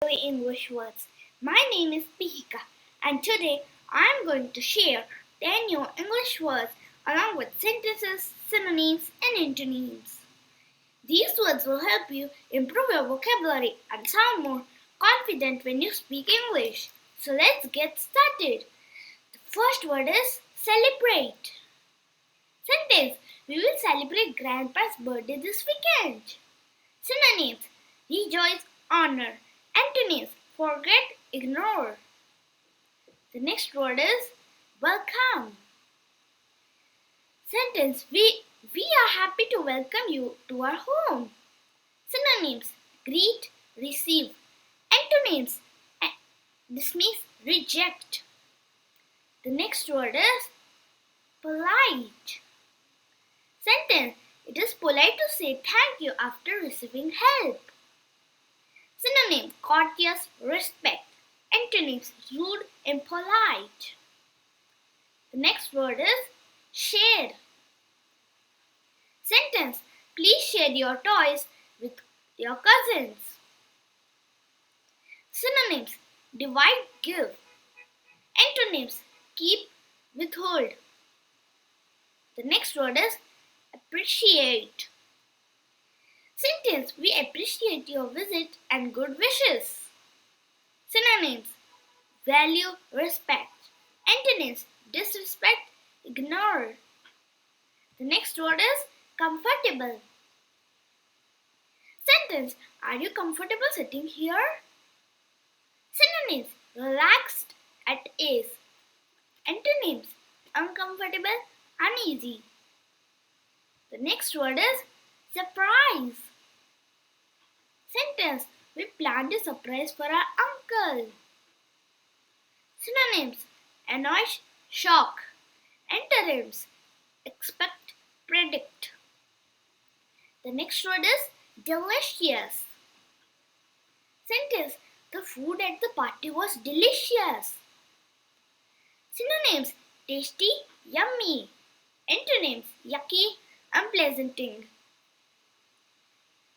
English words. My name is Pihika and today I am going to share 10 new English words along with sentences, synonyms and antonyms. These words will help you improve your vocabulary and sound more confident when you speak English. So let's get started. The first word is celebrate. Sentence: we will celebrate Grandpa's birthday this weekend. Synonyms: rejoice, honor. Antonyms: forget, ignore. The next word is welcome. Sentence: we are happy to welcome you to our home. Synonyms: greet, receive. Antonyms: dismiss, reject. The next word is polite. Sentence: it is polite to say thank you after receiving help. Synonym: courteous, respect. Antonyms: rude, impolite. The next word is share. Sentence: please share your toys with your cousins. Synonyms: divide, give. Antonyms: keep, withhold. The next word is appreciate. Sentence: we appreciate your visit and good wishes. Synonyms: value, respect. Antonyms: disrespect, ignore. The next word is comfortable. Sentence: are you comfortable sitting here? Synonyms: relaxed, at ease. Antonyms: uncomfortable, uneasy. The next word is surprise. Sentence: we planned a surprise for our uncle. Synonyms: annoy, shock. Antonyms: expect, predict. The next word is delicious. Sentence: the food at the party was delicious. Synonyms: tasty, yummy. Antonyms: yucky, unpleasanting.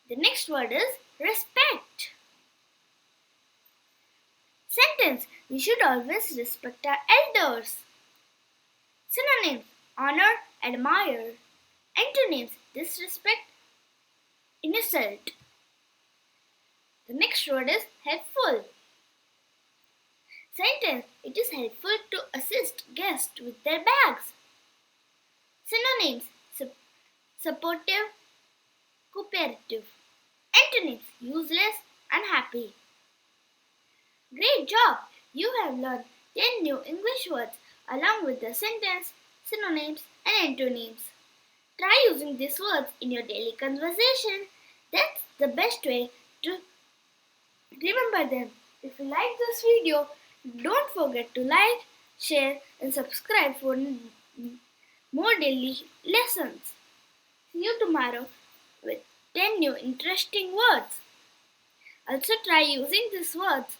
The next word is respect. Sentence: we should always respect our elders. Synonyms: honor, admire. Antonyms: disrespect, insult. The next word is helpful. Sentence: it is helpful to assist guests with their bags. Synonyms: supportive, cooperative. Antonyms: useless, unhappy. Great job! You have learned 10 new English words along with the sentence, synonyms and antonyms. Try using these words in your daily conversation. That's the best way to remember them. If you like this video, don't forget to like, share and subscribe for more daily lessons. See you tomorrow with 10 new interesting words. Also try using these words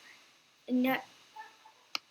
in your